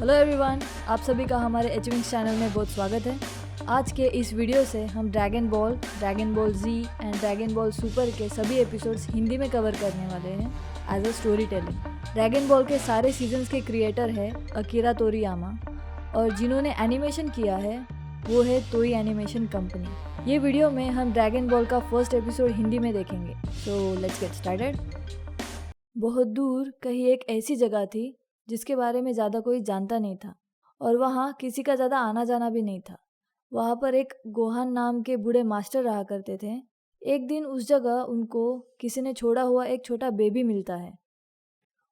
Hello everyone, आप सभी का हमारे एचविंग्स चैनल में बहुत स्वागत है। आज के इस वीडियो से हम Dragon Ball Z and Dragon Ball Super के सभी एपिसोड्स हिंदी में कवर करने वाले हैं as a story telling. Dragon Ball के सारे सीजन्स के क्रिएटर है अकीरा तोरियामा और जिन्होंने एनिमेशन किया है वो है तोई एनिमेशन कंपनी। ये वीडियो में हम ड्रैगन बॉल का फर्स्ट एपिसोड हिंदी में देखेंगे। So let's get started. बहुत दूर कहीं एक ऐसी जगह थी जिसके बारे में ज़्यादा कोई जानता नहीं था और वहाँ किसी का ज़्यादा आना जाना भी नहीं था। वहाँ पर एक गोहान नाम के बूढ़े मास्टर रहा करते थे। एक दिन उस जगह उनको किसी ने छोड़ा हुआ एक छोटा बेबी मिलता है।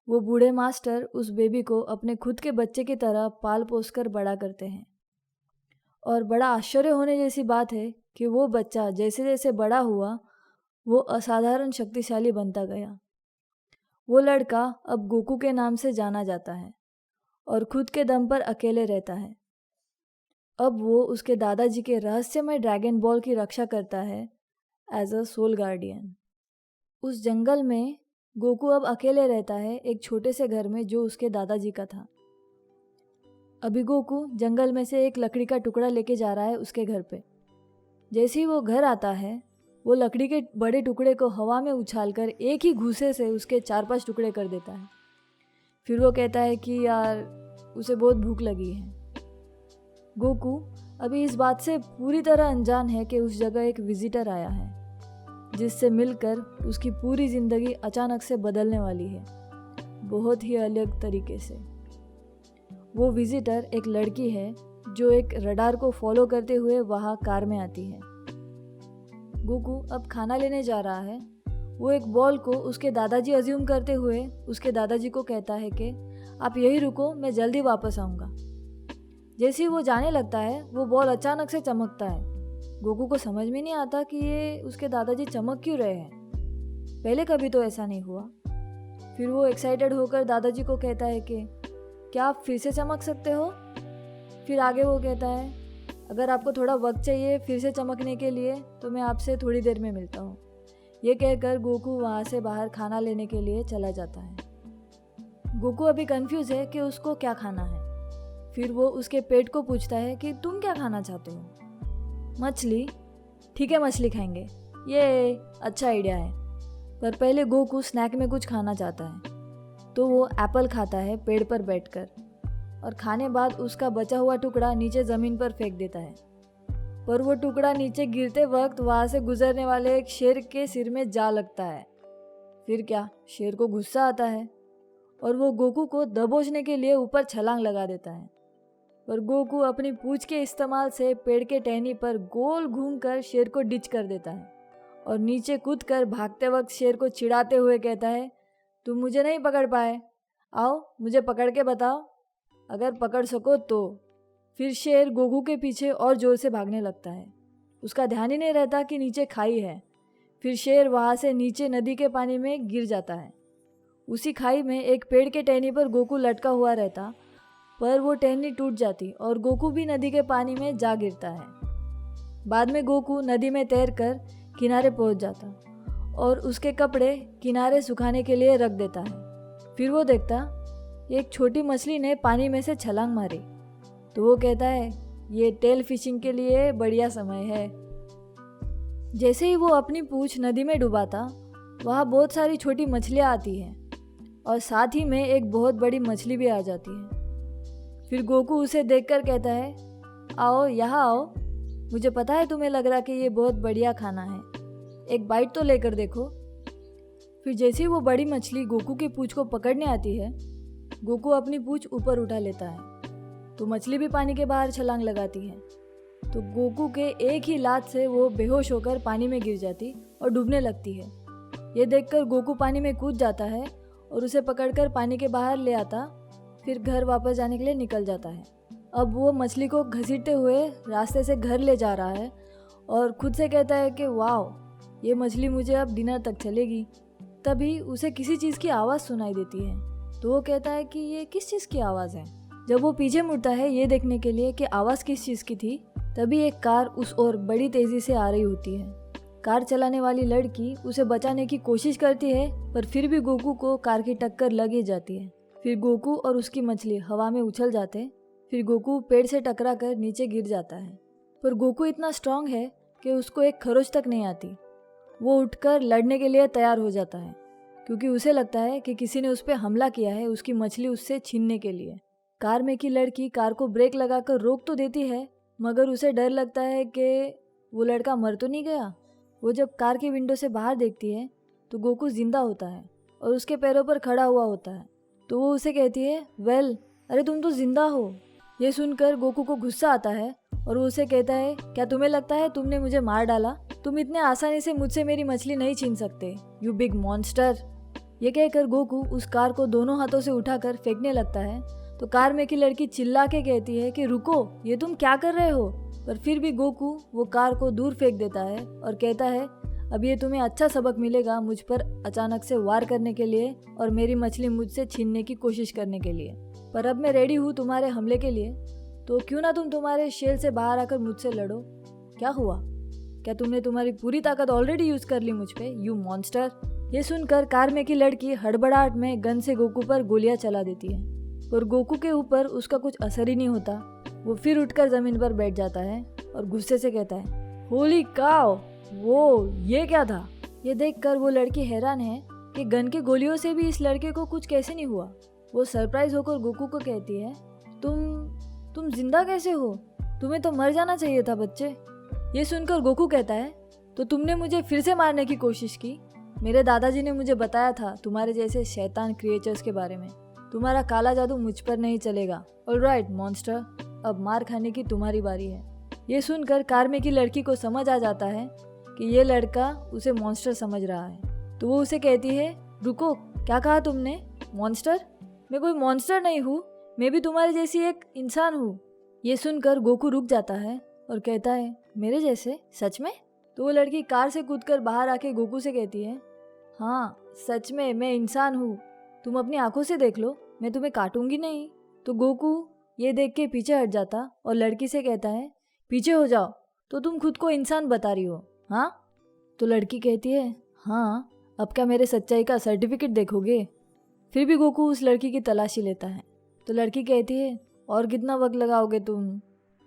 वो बूढ़े मास्टर उस बेबी को अपने खुद के बच्चे की तरह पाल पोस कर बड़ा करते हैं और बड़ा आश्चर्य होने जैसी बात है कि वो बच्चा जैसे जैसे बड़ा हुआ वो असाधारण शक्तिशाली बनता गया। वो लड़का अब गोकू के नाम से जाना जाता है और खुद के दम पर अकेले रहता है। अब वो उसके दादाजी के रहस्यमय ड्रैगन बॉल की रक्षा करता है एज अ सोल गार्डियन। उस जंगल में गोकू अब अकेले रहता है एक छोटे से घर में जो उसके दादाजी का था। अभी गोकू जंगल में से एक लकड़ी का टुकड़ा लेके जा रहा है उसके घर पे। जैसे ही वो घर आता है वो लकड़ी के बड़े टुकड़े को हवा में उछालकर एक ही घूसे से उसके 4-5 टुकड़े कर देता है। फिर वो कहता है कि यार उसे बहुत भूख लगी है। गोकू अभी इस बात से पूरी तरह अनजान है कि उस जगह एक विजिटर आया है जिससे मिलकर उसकी पूरी ज़िंदगी अचानक से बदलने वाली है, बहुत ही अलग तरीके से। वो विजिटर एक लड़की है जो एक रडार को फॉलो करते हुए वहाँ कार में आती है। गोकू अब खाना लेने जा रहा है। वो एक बॉल को उसके दादाजी अज्यूम करते हुए उसके दादाजी को कहता है कि आप यहीं रुको, मैं जल्दी वापस आऊँगा। जैसे ही वो जाने लगता है वो बॉल अचानक से चमकता है। गोकू को समझ में नहीं आता कि ये उसके दादाजी चमक क्यों रहे हैं, पहले कभी तो ऐसा नहीं हुआ। फिर वो एक्साइटेड होकर दादाजी को कहता है कि क्या आप फिर से चमक सकते हो। फिर आगे वो कहता है अगर आपको थोड़ा वक्त चाहिए फिर से चमकने के लिए तो मैं आपसे थोड़ी देर में मिलता हूँ। ये कहकर गोकू वहाँ से बाहर खाना लेने के लिए चला जाता है। गोकू अभी कंफ्यूज है कि उसको क्या खाना है। फिर वो उसके पेट को पूछता है कि तुम क्या खाना चाहते हो। मछली। ठीक है, मछली खाएंगे, ये अच्छा आइडिया है। पर पहले गोकू स्नैक में कुछ खाना चाहता है तो वो एप्पल खाता है पेड़ पर बैठकर और खाने बाद उसका बचा हुआ टुकड़ा नीचे ज़मीन पर फेंक देता है। पर वो टुकड़ा नीचे गिरते वक्त वहाँ से गुजरने वाले एक शेर के सिर में जा लगता है। फिर क्या, शेर को गुस्सा आता है और वो गोकू को दबोचने के लिए ऊपर छलांग लगा देता है। पर गोकू अपनी पूंछ के इस्तेमाल से पेड़ के टहनी पर गोल घूमकर शेर को डिच कर देता है और नीचे कूदकर भागते वक्त शेर को चिढ़ाते हुए कहता है तुम मुझे नहीं पकड़ पाए, आओ मुझे पकड़ के बताओ, अगर पकड़ सको तो। फिर शेर गोकू के पीछे और जोर से भागने लगता है। उसका ध्यान ही नहीं रहता कि नीचे खाई है। फिर शेर वहाँ से नीचे नदी के पानी में गिर जाता है। उसी खाई में एक पेड़ के टहनी पर गोकू लटका हुआ रहता, पर वो टहनी टूट जाती और गोकू भी नदी के पानी में जा गिरता है। बाद में गोकू नदी में तैरकर किनारे पहुँच जाता और उसके कपड़े किनारे सुखाने के लिए रख देता है। फिर वो देखता एक छोटी मछली ने पानी में से छलांग मारी तो वो कहता है ये टेल फिशिंग के लिए बढ़िया समय है। जैसे ही वो अपनी पूंछ नदी में डुबाता वहाँ बहुत सारी छोटी मछलियाँ आती हैं और साथ ही में एक बहुत बड़ी मछली भी आ जाती है। फिर गोकू उसे देखकर कहता है आओ यहाँ आओ, मुझे पता है तुम्हें लग रहा कि ये बहुत बढ़िया खाना है, एक बाइट तो लेकर देखो। फिर जैसे ही वो बड़ी मछली गोकू की पूंछ को पकड़ने आती है गोकू अपनी पूंछ ऊपर उठा लेता है तो मछली भी पानी के बाहर छलांग लगाती है। तो गोकू के एक ही लात से वो बेहोश होकर पानी में गिर जाती और डूबने लगती है। ये देखकर गोकू पानी में कूद जाता है और उसे पकड़कर पानी के बाहर ले आता, फिर घर वापस जाने के लिए निकल जाता है। अब वो मछली को घसीटते हुए रास्ते से घर ले जा रहा है और खुद से कहता है कि वाह ये मछली मुझे अब डिनर तक चलेगी। तभी उसे किसी चीज़ की आवाज़ सुनाई देती है तो वो कहता है कि ये किस चीज़ की आवाज़ है। जब वो पीछे मुड़ता है ये देखने के लिए कि आवाज़ किस चीज़ की थी तभी एक कार उस ओर बड़ी तेज़ी से आ रही होती है। कार चलाने वाली लड़की उसे बचाने की कोशिश करती है पर फिर भी गोकू को कार की टक्कर लग ही जाती है। फिर गोकू और उसकी मछली हवा में उछल जाते। फिर गोकू पेड़ से टकरा कर नीचे गिर जाता है, पर गोकू इतना स्ट्रांग है कि उसको एक खरोच तक नहीं आती। वो उठकर लड़ने के लिए तैयार हो जाता है, क्योंकि उसे लगता है कि किसी ने उस पर हमला किया है उसकी मछली उससे छीनने के लिए। कार में की लड़की कार को ब्रेक लगाकर रोक तो देती है, मगर उसे डर लगता है कि वो लड़का मर तो नहीं गया। वो जब कार की विंडो से बाहर देखती है तो गोकू जिंदा होता है और उसके पैरों पर खड़ा हुआ होता है। तो वो उसे कहती है, वेल, अरे तुम तो जिंदा हो। ये सुनकर गोकू को गुस्सा आता है और वो उसे कहता है, क्या तुम्हें लगता है तुमने मुझे मार डाला? तुम इतने आसानी से मुझसे मेरी मछली नहीं छीन सकते, यू बिग मॉन्स्टर। ये कहकर गोकू उस कार को दोनों हाथों से उठाकर फेंकने लगता है। तो कार में की लड़की चिल्ला के कहती है कि रुको, ये तुम क्या कर रहे हो? पर फिर भी गोकू वो कार को दूर फेंक देता है और कहता है, अब ये तुम्हें अच्छा सबक मिलेगा मुझ पर अचानक से वार करने के लिए और मेरी मछली मुझसे छीनने की कोशिश करने के लिए। पर अब मैं रेडी हूँ तुम्हारे हमले के लिए, तो क्यों ना तुम तुम्हारे शेल से बाहर आकर मुझसे लड़ो। क्या हुआ? क्या तुमने तुम्हारी पूरी ताकत ऑलरेडी यूज कर ली मुझ पे, यू मॉन्स्टर? ये सुनकर कार में की लड़की हड़बड़ाहट में गन से गोकू पर गोलियां चला देती है, और गोकू के ऊपर उसका कुछ असर ही नहीं होता। वो फिर उठकर जमीन पर बैठ जाता है और गुस्से से कहता है, होली काओ, वो ये क्या था? ये देखकर वो लड़की हैरान है कि गन की गोलियों से भी इस लड़के को कुछ कैसे नहीं हुआ। वो सरप्राइज होकर गोकू को कहती है, तुम जिंदा कैसे हो? तुम्हें तो मर जाना चाहिए था बच्चे। ये सुनकर गोकू कहता है, तो तुमने मुझे फिर से मारने की कोशिश की। मेरे दादाजी ने मुझे बताया था तुम्हारे जैसे शैतान क्रिएचर्स के बारे में। तुम्हारा काला जादू मुझ पर नहीं चलेगा। ऑलराइट मॉन्स्टर, अब मार खाने की तुम्हारी बारी है। ये सुनकर कार में की लड़की को समझ आ जाता है कि ये लड़का उसे मॉन्स्टर समझ रहा है। तो वो उसे कहती है, रुको, क्या कहा तुमने? मॉन्स्टर? मैं कोई मॉन्स्टर नहीं हूँ, मैं भी तुम्हारे जैसी एक इंसान हूँ। ये सुनकर गोकू रुक जाता है और कहता है, मेरे जैसे? सच में? तो वो लड़की कार से कूदकर बाहर आके गोकू से कहती है, हाँ सच में मैं इंसान हूँ, तुम अपनी आंखों से देख लो, मैं तुम्हें काटूंगी नहीं। तो गोकू ये देख के पीछे हट जाता और लड़की से कहता है, पीछे हो जाओ, तो तुम खुद को इंसान बता रही हो, हाँ? तो लड़की कहती है, हाँ, अब क्या मेरे सच्चाई का सर्टिफिकेट देखोगे? फिर भी गोकू उस लड़की की तलाशी लेता है। तो लड़की कहती है, और कितना वक्त लगाओगे तुम?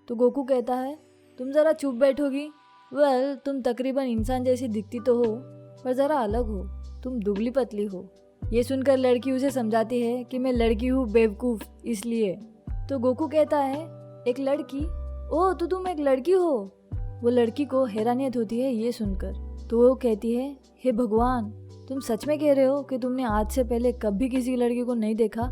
तो गोकू कहता है, तुम ज़रा चुप बैठोगी? वेल, तुम तकरीबन इंसान जैसी दिखती तो हो, पर ज़रा अलग हो, तुम दुबली पतली हो। ये सुनकर लड़की उसे समझाती है कि मैं लड़की हूँ बेवकूफ़, इसलिए। तो गोकू कहता है, एक लड़की? ओह, तो तुम एक लड़की हो? वो लड़की को हैरानियत होती है ये सुनकर। तो वो कहती है, हे भगवान, तुम सच में कह रहे हो कि तुमने आज से पहले कभी किसी लड़की को नहीं देखा?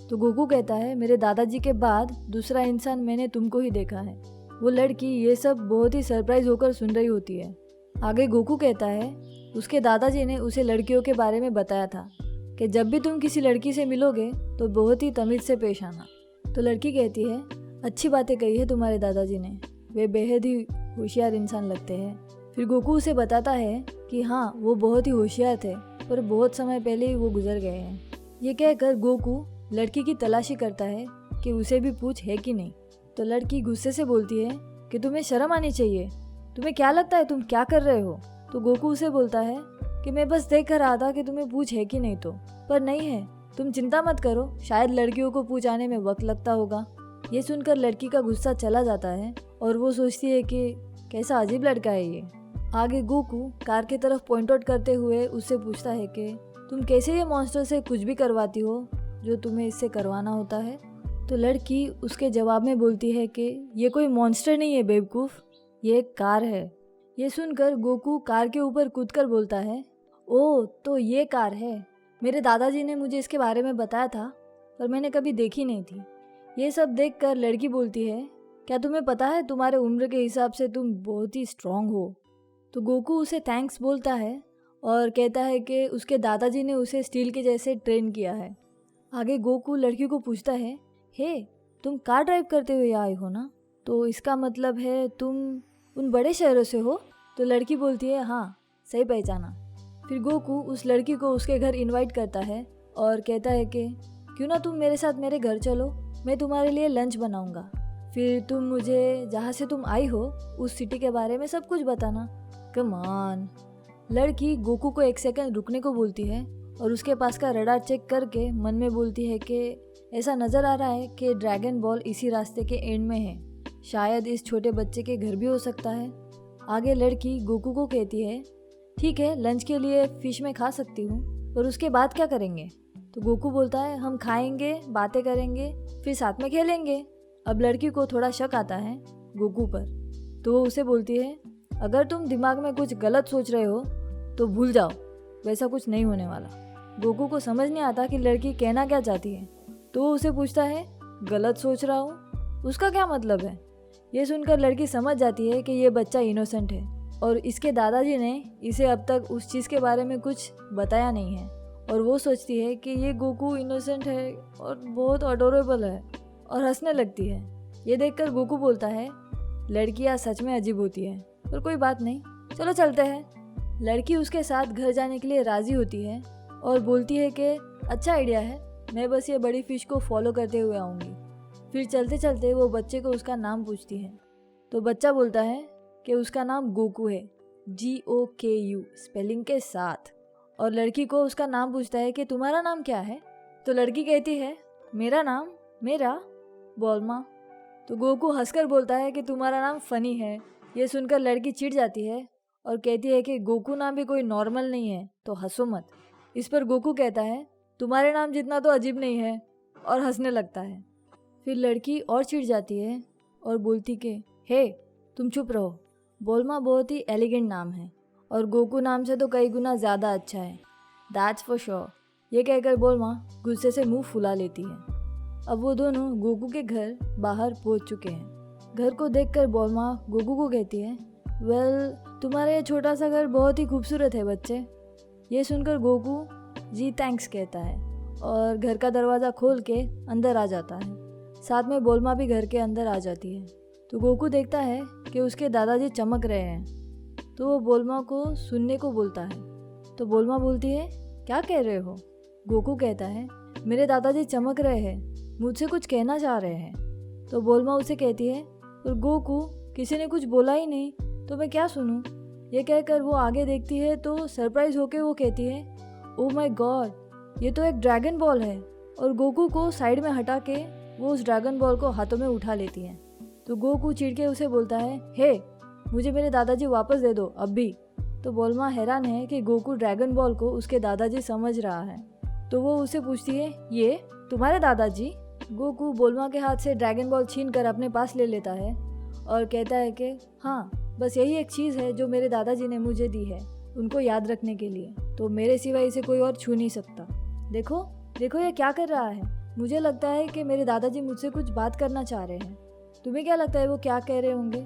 तो गोकू कहता है, मेरे दादाजी के बाद दूसरा इंसान मैंने तुमको ही देखा है। वो लड़की ये सब बहुत ही सरप्राइज होकर सुन रही होती है। आगे गोकू कहता है, उसके दादाजी ने उसे लड़कियों के बारे में बताया था कि जब भी तुम किसी लड़की से मिलोगे तो बहुत ही तमीज से पेश आना। तो लड़की कहती है, अच्छी बातें कही है तुम्हारे दादाजी ने, वे बेहद ही होशियार इंसान लगते हैं। फिर गोकू उसे बताता है कि हाँ, वो बहुत ही होशियार थे, पर बहुत समय पहले ही वो गुजर गए हैं। ये कहकर गोकू लड़की की तलाशी करता है कि उसे भी पूछ है कि नहीं। तो लड़की गुस्से से बोलती है कि तुम्हें शर्म आनी चाहिए, तुम्हें क्या लगता है तुम क्या कर रहे हो? तो गोकू उसे बोलता है कि मैं बस देख कर रहा था कि तुम्हें पूछ है कि नहीं, तो पर नहीं है, तुम चिंता मत करो, शायद लड़कियों को पूछ आने में वक्त लगता होगा। ये सुनकर लड़की का गुस्सा चला जाता है और वो सोचती है कि कैसा अजीब लड़का है ये। आगे गोकू कार की तरफ पॉइंट आउट करते हुए उससे पूछता है कि तुम कैसे ये मॉन्स्टर से कुछ भी करवाती हो जो तुम्हें इससे करवाना होता है? तो लड़की उसके जवाब में बोलती है कि ये कोई मॉन्स्टर नहीं है बेवकूफ़, ये एक कार है। ये सुनकर गोकू कार के ऊपर कूदकर बोलता है, ओह, तो ये कार है, मेरे दादाजी ने मुझे इसके बारे में बताया था, पर मैंने कभी देखी नहीं थी। ये सब देखकर लड़की बोलती है, क्या तुम्हें पता है तुम्हारे उम्र के हिसाब से तुम बहुत ही स्ट्रांग हो? तो गोकू उसे थैंक्स बोलता है और कहता है कि उसके दादाजी ने उसे स्टील के जैसे ट्रेन किया है। आगे गोकू लड़की को पूछता है, हे, तुम कार ड्राइव करते हुए आए हो ना, तो इसका मतलब है तुम उन बड़े शहरों से हो? तो लड़की बोलती है, हाँ, सही पहचाना। फिर गोकू उस लड़की को उसके घर इनवाइट करता है और कहता है कि क्यों ना तुम मेरे साथ मेरे घर चलो, मैं तुम्हारे लिए लंच बनाऊंगा, फिर तुम मुझे जहाँ से तुम आई हो उस सिटी के बारे में सब कुछ बताना। Come on. लड़की गोकू को एक सेकंड रुकने को बोलती है और उसके पास का रडार चेक करके मन में बोलती है कि ऐसा नज़र आ रहा है कि ड्रैगन बॉल इसी रास्ते के एंड में है, शायद इस छोटे बच्चे के घर भी हो सकता है। आगे लड़की गोकू को कहती है, ठीक है, लंच के लिए फिश में खा सकती हूँ, पर उसके बाद क्या करेंगे? तो गोकू बोलता है, हम खाएंगे, बातें करेंगे, फिर साथ में खेलेंगे। अब लड़की को थोड़ा शक आता है गोकू पर, तो वो उसे बोलती है, अगर तुम दिमाग में कुछ गलत सोच रहे हो तो भूल जाओ, वैसा कुछ नहीं होने वाला। गोकू को समझ नहीं आता कि लड़की कहना क्या चाहती है, तो वो उसे पूछता है, गलत सोच रहा हूँ, उसका क्या मतलब है? ये सुनकर लड़की समझ जाती है कि ये बच्चा इनोसेंट है और इसके दादाजी ने इसे अब तक उस चीज़ के बारे में कुछ बताया नहीं है, और वो सोचती है कि ये गोकू इनोसेंट है और बहुत अडोरेबल है, और हंसने लगती है। ये देखकर गोकू बोलता है, लड़कियाँ सच में अजीब होती है, पर कोई बात नहीं, चलो चलते हैं। लड़की उसके साथ घर जाने के लिए राज़ी होती है और बोलती है कि अच्छा आइडिया है, मैं बस ये बड़ी फिश को फॉलो करते हुए आऊँगी। फिर चलते चलते वो बच्चे को उसका नाम पूछती है, तो बच्चा बोलता है कि उसका नाम गोकू है, GOKU स्पेलिंग के साथ। और लड़की को उसका नाम पूछता है कि तुम्हारा नाम क्या है? तो लड़की कहती है, मेरा बोलमा। तो गोकू हंसकर बोलता है कि तुम्हारा नाम फनी है। ये सुनकर लड़की चिढ़ जाती है और कहती है कि गोकू नाम भी कोई नॉर्मल नहीं है, तो हंसो मत। इस पर गोकू कहता है, तुम्हारे नाम जितना तो अजीब नहीं है, और हंसने लगता है। फिर लड़की और चिढ़ जाती है और बोलती कि हे, तुम चुप रहो, बोलमा बहुत ही एलिगेंट नाम है और गोकू नाम से तो कई गुना ज़्यादा अच्छा है, दैट्स फॉर श्योर। ये कहकर बोलमा गुस्से से मुंह फुला लेती है। अब वो दोनों गोकू के घर बाहर पहुंच चुके हैं। घर को देखकर बोलमा गोकू को कहती है, वेल, तुम्हारा ये छोटा सा घर बहुत ही खूबसूरत है बच्चे। ये सुनकर गोकू जी थैंक्स कहता है और घर का दरवाज़ा खोल के अंदर आ जाता है। साथ में बोलमा भी घर के अंदर आ जाती है। तो गोकू देखता है कि उसके दादाजी चमक रहे हैं, तो वो बोलमा को सुनने को बोलता है। तो बोलमा बोलती है, क्या कह रहे हो? गोकू कहता है, मेरे दादाजी चमक रहे हैं, मुझसे कुछ कहना चाह रहे हैं। तो बोलमा उसे कहती है, पर गोकू, किसी ने कुछ बोला ही नहीं, तो मैं क्या सुनूं? ये कहकर वो आगे देखती है तो सरप्राइज होके वो कहती है, ओह माय गॉड, ये तो एक ड्रैगन बॉल है। और गोकू को साइड में हटा के वो उस ड्रैगन बॉल को हाथों में उठा लेती है। तो गोकू चिढ़ के उसे बोलता है, हे, मुझे मेरे दादाजी वापस दे दो अभी। तो बोलमा हैरान है कि गोकू ड्रैगन बॉल को उसके दादाजी समझ रहा है। तो वो उसे पूछती है, ये तुम्हारे दादाजी? गोकू बोलमा के हाथ से ड्रैगन बॉल छीन कर अपने पास ले लेता है और कहता है कि हाँ, बस यही एक चीज़ है जो मेरे दादाजी ने मुझे दी है उनको याद रखने के लिए, तो मेरे सिवा इसे कोई और छू नहीं सकता। देखो देखो ये क्या कर रहा है। मुझे लगता है कि मेरे दादाजी मुझसे कुछ बात करना चाह रहे हैं। तुम्हें क्या लगता है वो क्या कह रहे होंगे?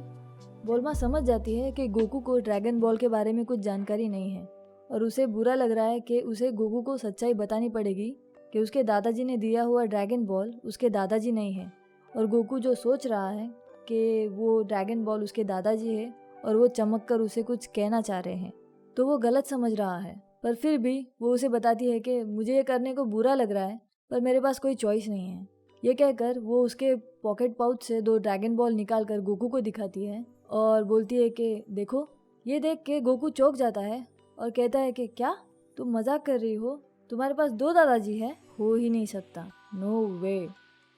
बोलमा समझ जाती है कि गोकू को ड्रैगन बॉल के बारे में कुछ जानकारी नहीं है और उसे बुरा लग रहा है कि उसे गोकू को सच्चाई बतानी पड़ेगी कि उसके दादाजी ने दिया हुआ ड्रैगन बॉल उसके दादाजी नहीं है, और गोकू जो सोच रहा है कि वो ड्रैगन बॉल उसके दादाजी है और वो चमक कर उसे कुछ कहना चाह रहे हैं, तो वो गलत समझ रहा है। पर फिर भी वो उसे बताती है कि मुझे ये करने को बुरा लग रहा है, पर मेरे पास कोई चॉइस नहीं है। ये कहकर वो उसके पॉकेट पाउच से 2 ड्रैगन बॉल निकाल कर गोकू को दिखाती है और बोलती है कि देखो। ये देख के गोकू चौंक जाता है और कहता है कि क्या, तुम मजाक कर रही हो? तुम्हारे पास 2 दादाजी हैं? हो ही नहीं सकता, नो वे।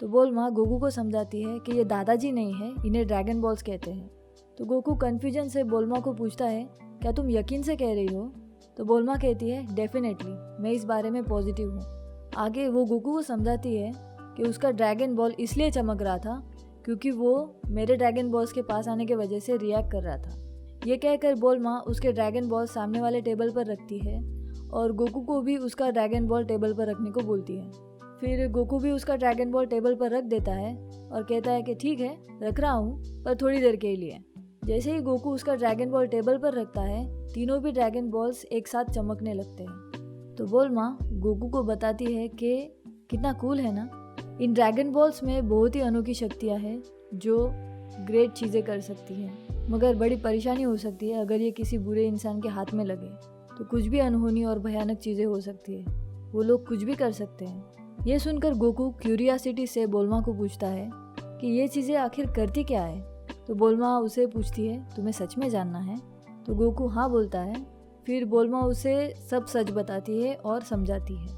तो बोलमा गोकू को समझाती है कि ये दादाजी नहीं है, इन्हें ड्रैगन बॉल्स कहते हैं। तो गोकू कन्फ्यूजन से बोलमा को पूछता है, क्या तुम यकीन से कह रही हो? तो बोलमा कहती है, डेफिनेटली, मैं इस बारे में पॉजिटिव हूँ। आगे वो गोकू को समझाती है कि उसका ड्रैगन बॉल इसलिए चमक रहा था क्योंकि वो मेरे ड्रैगन बॉल्स के पास आने की वजह से रिएक्ट कर रहा था। ये कहकर बोलमा उसके ड्रैगन बॉल सामने वाले टेबल पर रखती है और गोकू को भी उसका ड्रैगन बॉल टेबल पर रखने को बोलती है। फिर गोकू भी उसका ड्रैगन बॉल टेबल पर रख देता है और कहता है कि ठीक है, रख रहा हूँ, पर थोड़ी देर के लिए। जैसे ही गोकू उसका ड्रैगन बॉल टेबल पर रखता है, तीनों भी ड्रैगन बॉल्स एक साथ चमकने लगते हैं। तो बोलमा गोकू को बताती है कि कितना कूल है ना, इन ड्रैगन बॉल्स में बहुत ही अनोखी शक्तियाँ हैं जो ग्रेट चीज़ें कर सकती हैं, मगर बड़ी परेशानी हो सकती है अगर ये किसी बुरे इंसान के हाथ में लगे, तो कुछ भी अनहोनी और भयानक चीज़ें हो सकती है, वो लोग कुछ भी कर सकते हैं। ये सुनकर गोकू क्यूरियासिटी से बोलमा को पूछता है कि ये चीज़ें आखिर करती क्या है। तो बोलमा उसे पूछती है, तुम्हें सच में जानना है? तो गोकू हाँ बोलता है। फिर बोल्मा उसे सब सच बताती है और समझाती है।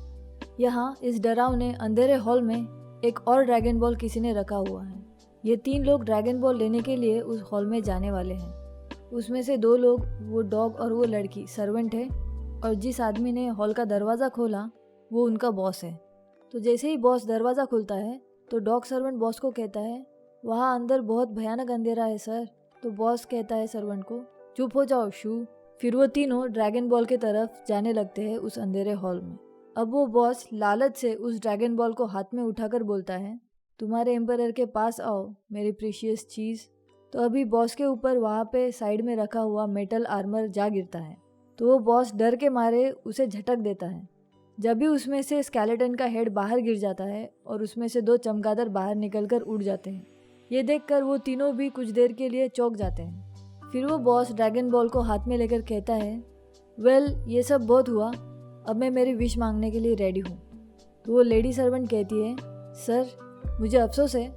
यहाँ इस डरावने अंधेरे हॉल में एक और ड्रैगन बॉल किसी ने रखा हुआ है। ये 3 लोग ड्रैगन बॉल लेने के लिए उस हॉल में जाने वाले हैं। उसमें से 2 लोग, वो डॉग और वो लड़की, सर्वेंट है, और जिस आदमी ने हॉल का दरवाज़ा खोला वो उनका बॉस है। तो जैसे ही बॉस दरवाज़ा खुलता है तो डॉग सर्वेंट बॉस को कहता है, वहाँ अंदर बहुत भयानक अंधेरा है सर। तो बॉस कहता है सर्वेंट को, चुप हो जाओ शू। फिर वो तीनों ड्रैगन बॉल की तरफ जाने लगते हैं उस अंधेरे हॉल में। अब वो बॉस लालच से उस ड्रैगन बॉल को हाथ में उठाकर बोलता है, तुम्हारे एम्परर के पास आओ मेरी प्रीशियस चीज़। तो अभी बॉस के ऊपर वहाँ पे साइड में रखा हुआ मेटल आर्मर जा गिरता है। तो वो बॉस डर के मारे उसे झटक देता है। जब भी उसमें से स्केलेटन का हेड बाहर गिर जाता है और उसमें से 2 चमगादड़ बाहर निकलकर उड़ जाते हैं। ये देखकर वो तीनों भी कुछ देर के लिए चौंक जाते हैं। फिर वो बॉस ड्रैगन बॉल को हाथ में लेकर कहता है, वेल ये सब बहुत हुआ, अब मैं मेरी विश मांगने के लिए रेडी हूँ। तो वो लेडी सर्वेंट कहती है, सर मुझे अफसोस है,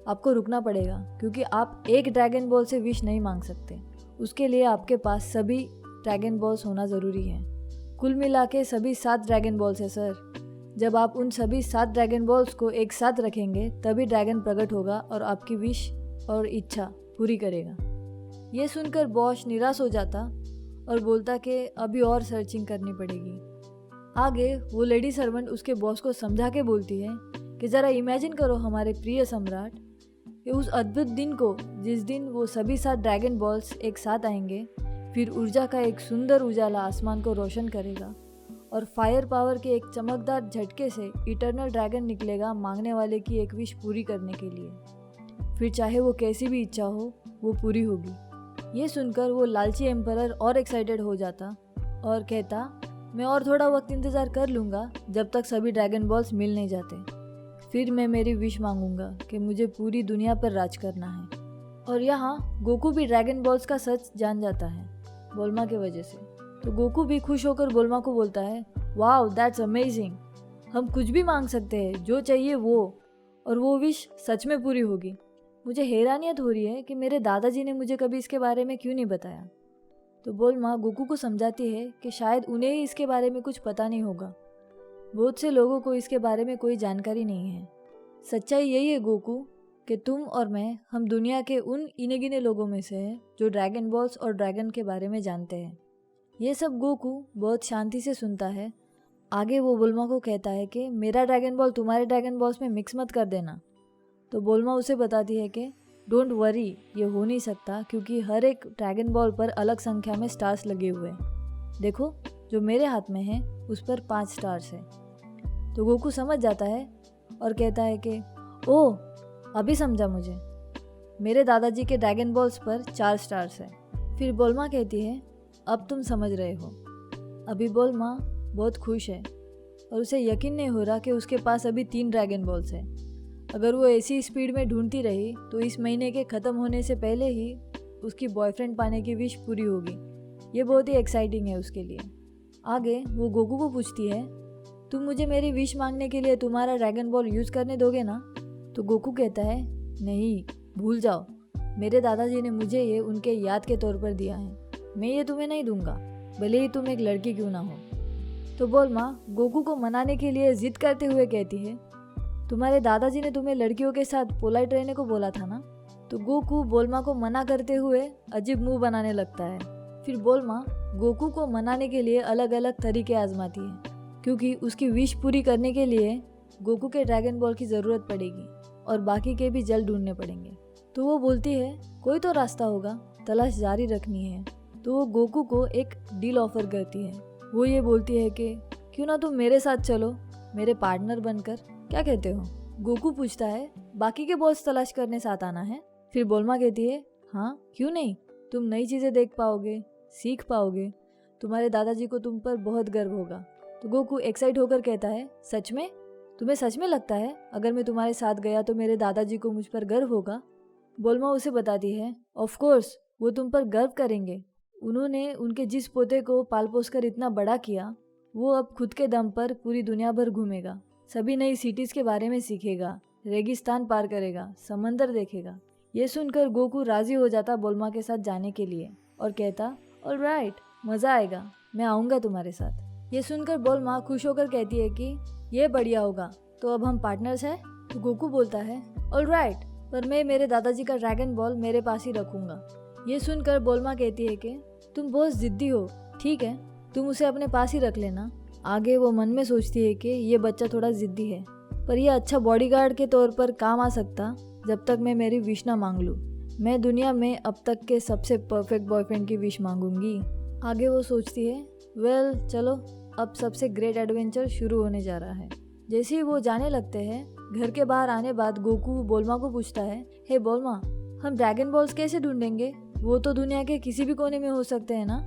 आपको रुकना पड़ेगा क्योंकि आप एक ड्रैगन बॉल से विश नहीं मांग सकते। उसके लिए आपके पास सभी ड्रैगन बॉल्स होना ज़रूरी है। कुल मिला के सभी 7 ड्रैगन बॉल्स है सर। जब आप उन सभी 7 ड्रैगन बॉल्स को एक साथ रखेंगे तभी ड्रैगन प्रकट होगा और आपकी विश और इच्छा पूरी करेगा। ये सुनकर बॉस निराश हो जाता और बोलता कि अभी और सर्चिंग करनी पड़ेगी। आगे वो लेडी सर्वेंट उसके बॉस को समझा के बोलती है कि ज़रा इमेजिन करो हमारे प्रिय सम्राट कि उस अद्भुत दिन को जिस दिन वो सभी 7 ड्रैगन बॉल्स एक साथ आएंगे, फिर ऊर्जा का एक सुंदर उजाला आसमान को रोशन करेगा और फायर पावर के एक चमकदार झटके से इटर्नल ड्रैगन निकलेगा मांगने वाले की एक विश पूरी करने के लिए। फिर चाहे वो कैसी भी इच्छा हो वो पूरी होगी। ये सुनकर वो लालची एम्परर और एक्साइटेड हो जाता और कहता, मैं और थोड़ा वक्त इंतज़ार कर लूँगा जब तक सभी ड्रैगन बॉल्स मिल नहीं जाते। फिर मैं मेरी विश मांगूंगा कि मुझे पूरी दुनिया पर राज करना है। और यहाँ गोकू भी ड्रैगन बॉल्स का सच जान जाता है बोल्मा की वजह से। तो गोकू भी खुश होकर बोल्मा को बोलता है, वाओ दैट्स अमेजिंग, हम कुछ भी मांग सकते हैं जो चाहिए वो, और वो विश सच में पूरी होगी। मुझे हैरानियत हो रही है कि मेरे दादाजी ने मुझे कभी इसके बारे में क्यों नहीं बताया। तो बोल्मा गोकू को समझाती है कि शायद उन्हें ही इसके बारे में कुछ पता नहीं होगा। बहुत से लोगों को इसके बारे में कोई जानकारी नहीं है। सच्चाई यही है गोकू कि तुम और मैं, हम दुनिया के उन इने गिने लोगों में से हैं जो ड्रैगन बॉल्स और ड्रैगन के बारे में जानते हैं। ये सब गोकू बहुत शांति से सुनता है। आगे वो बोल्मा को कहता है कि मेरा ड्रैगन बॉल तुम्हारे ड्रैगन बॉल्स में मिक्स मत कर देना। तो बोल्मा उसे बताती है कि डोंट वरी, ये हो नहीं सकता क्योंकि हर एक ड्रैगन बॉल पर अलग संख्या में स्टार्स लगे हुए हैं। देखो जो मेरे हाथ में है उस पर 5 स्टार्स है। तो गोकू समझ जाता है और कहता है कि ओह अभी समझा मुझे, मेरे दादाजी के ड्रैगन बॉल्स पर 4 स्टार्स है। फिर बोल्मा कहती है, अब तुम समझ रहे हो। अभी बोल्मा बहुत खुश है और उसे यकीन नहीं हो रहा कि उसके पास अभी 3 ड्रैगन बॉल्स है। अगर वो ऐसी स्पीड में ढूंढती रही तो इस महीने के ख़त्म होने से पहले ही उसकी बॉयफ्रेंड पाने की विश पूरी होगी। ये बहुत ही एक्साइटिंग है उसके लिए। आगे वो गोकू को पूछती है, तुम मुझे मेरी विश मांगने के लिए तुम्हारा ड्रैगन बॉल यूज़ करने दोगे ना? तो गोकू कहता है, नहीं भूल जाओ, मेरे दादाजी ने मुझे ये उनके याद के तौर पर दिया है, मैं ये तुम्हें नहीं दूंगा भले ही तुम एक लड़की क्यों ना हो। तो बोल्मा गोकू को मनाने के लिए जिद करते हुए कहती है, तुम्हारे दादाजी ने तुम्हें लड़कियों के साथ पोलाइट रहने को बोला था ना? तो गोकू बोल्मा को मना करते हुए अजीब मुंह बनाने लगता है। फिर बोल्मा गोकू को मनाने के लिए अलग अलग तरीके आजमाती है क्योंकि उसकी विश पूरी करने के लिए गोकू के ड्रैगन बॉल की ज़रूरत पड़ेगी और बाकी के भी जल्द ढूंढने पड़ेंगे। तो वो बोलती है, कोई तो रास्ता होगा, तलाश जारी रखनी है। तो वो गोकू को एक डील ऑफर करती है। वो ये बोलती है कि क्यों ना तुम मेरे साथ चलो मेरे पार्टनर बनकर, क्या कहते हो? गोकू पूछता है, बाकी के बॉल्स तलाश करने साथ आना है? फिर बोल्मा कहती है, हाँ क्यों नहीं, तुम नई चीज़ें देख पाओगे, सीख पाओगे, तुम्हारे दादाजी को तुम पर बहुत गर्व होगा। तो गोकू एक्साइट होकर कहता है, सच में? तुम्हें सच में लगता है अगर मैं तुम्हारे साथ गया तो मेरे दादाजी को मुझ पर गर्व होगा? बोल्मा उसे बताती है, ऑफ कोर्स वो तुम पर गर्व करेंगे। उन्होंने उनके जिस पोते को पाल पोस कर इतना बड़ा किया, वो अब खुद के दम पर पूरी दुनिया भर घूमेगा, सभी नई सिटीज़ के बारे में सीखेगा, रेगिस्तान पार करेगा, समंदर देखेगा। ये सुनकर गोकू राजी हो जाता बोल्मा के साथ जाने के लिए और कहता, ऑलराइट मज़ा आएगा, मैं आऊँगा तुम्हारे साथ। ये सुनकर बोल्मा खुश होकर कहती है कि ये बढ़िया होगा, तो अब हम पार्टनर्स हैं। तो गोकू बोलता है ऑलराइट, पर मैं मेरे दादाजी का ड्रैगन बॉल मेरे पास ही रखूँगा। ये सुनकर बोल्मा कहती है कि तुम बहुत ज़िद्दी हो, ठीक है, तुम उसे अपने पास ही रख लेना। आगे वो मन में सोचती है कि ये बच्चा थोड़ा ज़िद्दी है, पर यह अच्छा बॉडीगार्ड के तौर पर काम आ सकता जब तक मैं मेरी विश ना मांग लूँ। मैं दुनिया में अब तक के सबसे परफेक्ट बॉयफ्रेंड की विश मांगूंगी। आगे वो सोचती है वेल चलो, अब सबसे ग्रेट एडवेंचर शुरू होने जा रहा है। जैसे ही वो जाने लगते हैं, घर के बाहर आने बाद गोकू बोल्मा को पूछता है हे बोल्मा, हम ड्रैगन बॉल्स कैसे ढूंढेंगे? वो तो दुनिया के किसी भी कोने में हो सकते हैं ना?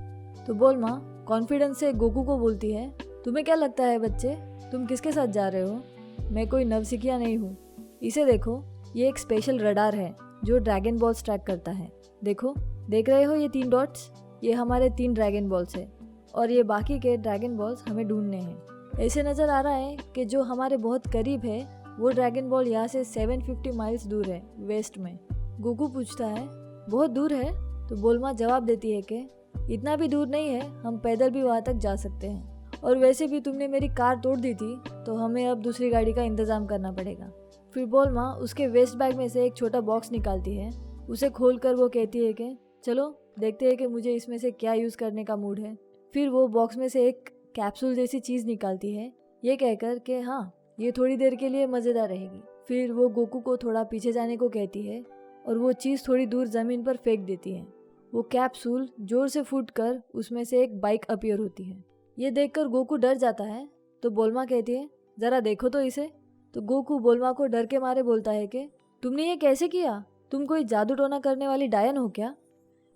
तो बोल्मा कॉन्फिडेंस से गोकू को बोलती है तुम्हें क्या लगता है बच्चे, तुम किसके साथ जा रहे हो? मैं कोई नवसिखिया नहीं हूँ। इसे देखो, ये एक स्पेशल रडार है जो ड्रैगन बॉल्स ट्रैक करता है। देखो, देख रहे हो ये 3 डॉट्स? ये हमारे 3 ड्रैगन बॉल्स है और ये बाकी के ड्रैगन बॉल्स हमें ढूंढने हैं। ऐसे नज़र आ रहा है कि जो हमारे बहुत करीब है वो ड्रैगन बॉल यहाँ से 750 माइल्स दूर है वेस्ट में। गोकू पूछता है बहुत दूर है? तो बोल्मा जवाब देती है कि इतना भी दूर नहीं है, हम पैदल भी वहाँ तक जा सकते हैं, और वैसे भी तुमने मेरी कार तोड़ दी थी तो हमें अब दूसरी गाड़ी का इंतज़ाम करना पड़ेगा। फिर बोल्मा उसके वेस्ट बैग में से एक छोटा बॉक्स निकालती है। उसे खोलकर वो कहती है कि चलो देखते हैं कि मुझे इसमें से क्या यूज़ करने का मूड है। फिर वो बॉक्स में से एक कैप्सूल जैसी चीज़ निकालती है, ये कहकर कि हाँ ये थोड़ी देर के लिए मज़ेदार रहेगी। फिर वो गोकू को थोड़ा पीछे जाने को कहती है और वो चीज़ थोड़ी दूर ज़मीन पर फेंक देती है। वो कैप्सूल जोर से फूटकर उसमें से एक बाइक अपीयर होती है। ये देखकर गोकू डर जाता है, तो बोल्मा कहती है ज़रा देखो तो इसे। तो गोकू बोल्मा को डर के मारे बोलता है कि तुमने ये कैसे किया? तुम कोई जादू टोना करने वाली डायन हो क्या?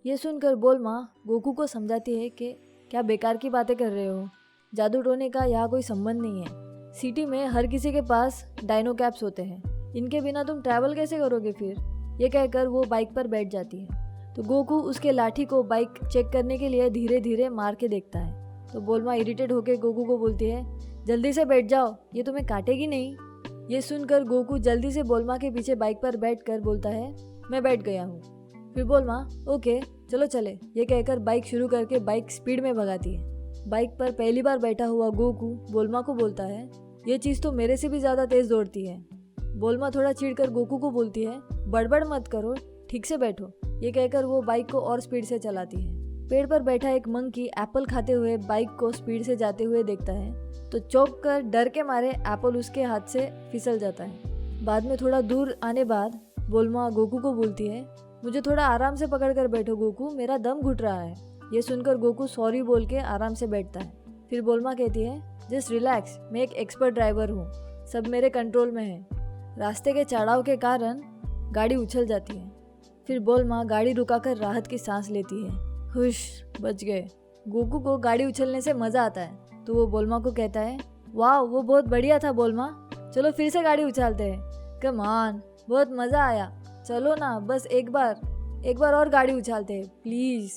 ये सुनकर बोल्मा गोकू को समझाती है कि क्या बेकार की बातें कर रहे हो, जादू टोने का यहाँ कोई संबंध नहीं है। सिटी में हर किसी के पास डायनो कैप्स होते हैं, इनके बिना तुम ट्रैवल कैसे करोगे फिर? ये कहकर वो बाइक पर बैठ जाती है। तो गोकू उसके लाठी को बाइक चेक करने के लिए धीरे धीरे मार के देखता है। तो बोल्मा इरिटेट होकर गोकू को बोलती है जल्दी से बैठ जाओ, ये तुम्हें काटेगी नहीं। ये सुनकर गोकू जल्दी से बोल्मा के पीछे बाइक पर बैठकर बोलता है मैं बैठ गया हूँ। फिर बोल्मा ओके चलो चले, ये कहकर बाइक शुरू करके बाइक स्पीड में भगाती है। बाइक पर पहली बार बैठा हुआ गोकू बोल्मा को बोलता है ये चीज़ तो मेरे से भी ज़्यादा तेज़ दौड़ती है। बोल्मा थोड़ा चिढ़कर गोकू को बोलती है बड़बड़ मत करो, ठीक से बैठो। ये कहकर वो बाइक को और स्पीड से चलाती है। पेड़ पर बैठा एक मंकी एप्पल खाते हुए बाइक को स्पीड से जाते हुए देखता है, तो चौंक कर डर के मारे एप्पल उसके हाथ से फिसल जाता है। बाद में थोड़ा दूर आने बाद बोल्मा गोकू को बोलती है मुझे थोड़ा आराम से पकड़ कर बैठो गोकू, मेरा दम घुट रहा है। ये सुनकर गोकू सॉरी बोल के आराम से बैठता है। फिर बोल्मा कहती है जस्ट रिलैक्स, मैं एक एक्सपर्ट ड्राइवर हूँ, सब मेरे कंट्रोल में है। रास्ते के चढ़ाव के कारण गाड़ी उछल जाती है। फिर बोल्मा गाड़ी रुकाकर राहत की सांस लेती है, खुश, बच गए। गोकू को गाड़ी उछलने से मज़ा आता है, तो वो बोल्मा को कहता है वाह वो बहुत बढ़िया था बोल्मा, चलो फिर से गाड़ी उछालते हैं। कम ऑन, बहुत मज़ा आया, चलो ना बस एक बार और गाड़ी उछालते हैं प्लीज़।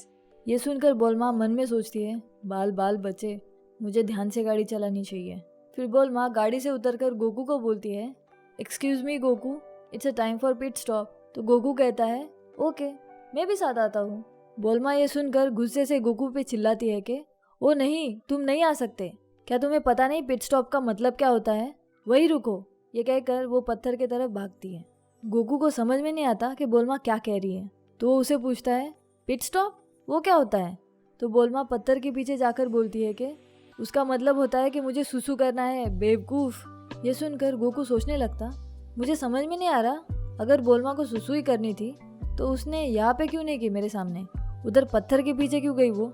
ये सुनकर बोल्मा मन में सोचती है बाल बाल बचे, मुझे ध्यान से गाड़ी चलानी चाहिए। फिर बोल्मा गाड़ी से उतरकर गोकू को बोलती है excuse me Goku, it's a time for pit stop. तो गोकू कहता है ओके, मैं भी साथ आता हूँ। बोल्मा ये सुनकर गुस्से से गोकू पे चिल्लाती है कि ओ नहीं, तुम नहीं आ सकते, क्या तुम्हें पता नहीं पिट स्टॉप का मतलब क्या होता है? वही रुको। ये कहकर वो पत्थर की तरफ भागती है। गोकू को समझ में नहीं आता कि बोल्मा क्या कह रही है, तो वो उसे पूछता है पिट स्टॉप वो क्या होता है? तो बोल्मा पत्थर के पीछे जाकर बोलती है कि उसका मतलब होता है कि मुझे सुसु करना है बेवकूफ़। ये सुनकर गोकू सोचने लगता मुझे समझ में नहीं आ रहा, अगर बोल्मा को सुसु ही करनी थी तो उसने यहाँ पे क्यों नहीं की मेरे सामने, उधर पत्थर के पीछे क्यों गई वो?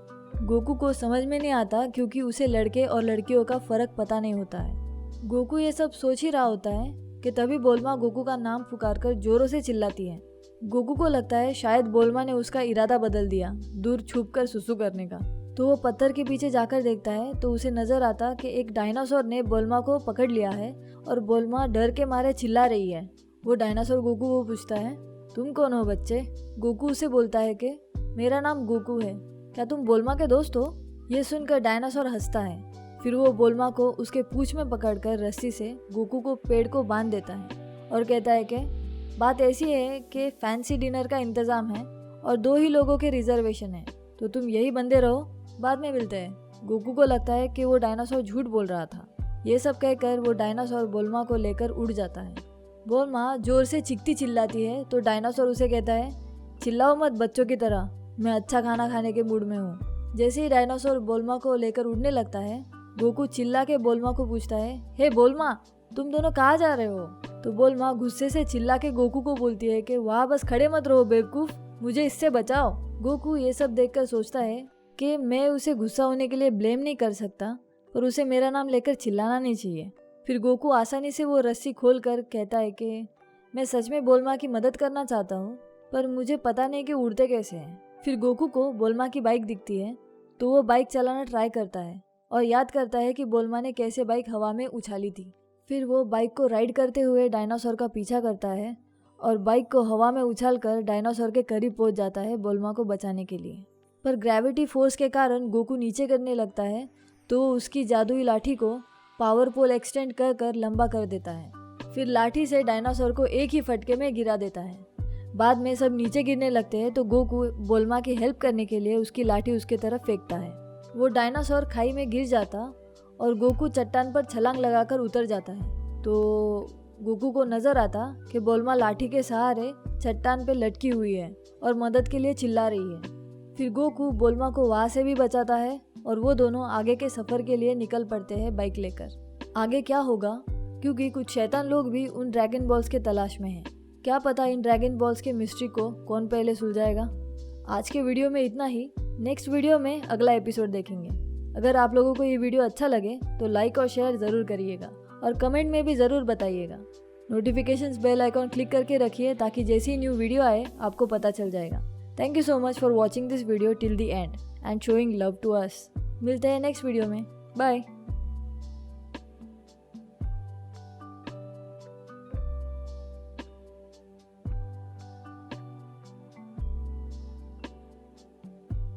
गोकू को समझ में नहीं आता क्योंकि उसे लड़के और लड़कियों का फ़र्क पता नहीं होता है। गोकू ये सब सोच ही रहा होता है कि तभी बोल्मा गोकू का नाम पुकारकर जोरों से चिल्लाती है। गोकू को लगता है शायद बोल्मा ने उसका इरादा बदल दिया दूर छुपकर सुसु करने का। तो वो पत्थर के पीछे जाकर देखता है तो उसे नजर आता कि एक डायनासोर ने बोल्मा को पकड़ लिया है और बोल्मा डर के मारे चिल्ला रही है। वो डायनासोर गोकू को पूछता है तुम कौन हो बच्चे? गोकू उसे बोलता है कि मेरा नाम गोकू है, क्या तुम बोल्मा के दोस्त हो? ये सुनकर डायनासोर हंसता है। फिर वो बोल्मा को उसके पूंछ में पकड़कर रस्सी से गोकू को पेड़ को बांध देता है और कहता है कि बात ऐसी है कि फैंसी डिनर का इंतज़ाम है और 2 ही लोगों के रिजर्वेशन है, तो तुम यही बंदे रहो, बाद में मिलते हैं। गोकू को लगता है कि वो डायनासोर झूठ बोल रहा था। ये सब कहकर वो डायनासोर बोलमा को लेकर उड़ जाता है। बोलमा जोर से चीखती चिल्लाती है तो डायनासोर उसे कहता है, चिल्लाओ मत बच्चों की तरह, मैं अच्छा खाना खाने के मूड में हूँ। जैसे ही डायनासोर बोलमा को लेकर उड़ने लगता है, गोकू चिल्ला के बोलमा को पूछता है, हे बोलमा, तुम दोनों कहाँ जा रहे हो? तो बोलमा गुस्से से चिल्ला के गोकू को बोलती है कि वहाँ बस खड़े मत रहो बेवकूफ, मुझे इससे बचाओ। गोकू ये सब देखकर सोचता है कि मैं उसे गुस्सा होने के लिए ब्लेम नहीं कर सकता, पर उसे मेरा नाम लेकर चिल्लाना नहीं चाहिए। फिर गोकू आसानी से वो रस्सी खोल कर कहता है कि मैं सच में बोलमा की मदद करना चाहता हूँ, पर मुझे पता नहीं कि उड़ते कैसे हैं। फिर गोकू को बोलमा की बाइक दिखती है तो वो बाइक चलाना ट्राई करता है और याद करता है कि बोलमा ने कैसे बाइक हवा में उछाली थी। फिर वो बाइक को राइड करते हुए डायनासोर का पीछा करता है और बाइक को हवा में उछालकर डायनासोर के करीब पहुंच जाता है बोलमा को बचाने के लिए। पर ग्रेविटी फोर्स के कारण गोकू नीचे गिरने लगता है तो उसकी जादुई लाठी को पावर पोल एक्सटेंड कर लंबा कर देता है। फिर लाठी से डायनासोर को एक ही फटके में गिरा देता है। बाद में सब नीचे गिरने लगते हैं तो गोकू बोलमा की हेल्प करने के लिए उसकी लाठी उसके तरफ फेंकता है। वो डायनासोर खाई में गिर जाता और गोकू चट्टान पर छलांग लगाकर उतर जाता है। तो गोकू को नजर आता कि बोलमा लाठी के सहारे चट्टान पे लटकी हुई है और मदद के लिए चिल्ला रही है। फिर गोकू बोलमा को वहाँ से भी बचाता है और वो दोनों आगे के सफर के लिए निकल पड़ते हैं बाइक लेकर। आगे क्या होगा, क्योंकि कुछ शैतान लोग भी उन ड्रैगन बॉल्स के तलाश में हैं। क्या पता इन ड्रैगन बॉल्स के मिस्ट्री को कौन पहले सुलझाएगा। आज के वीडियो में इतना ही। नेक्स्ट वीडियो में अगला एपिसोड देखेंगे। अगर आप लोगों को ये वीडियो अच्छा लगे तो लाइक और शेयर ज़रूर करिएगा और कमेंट में भी ज़रूर बताइएगा। नोटिफिकेशंस बेल आइकॉन क्लिक करके रखिए ताकि जैसी न्यू वीडियो आए आपको पता चल जाएगा। Thank you so much for watching this video till the end and showing love to us. मिलते हैं नेक्स्ट वीडियो में। बाय।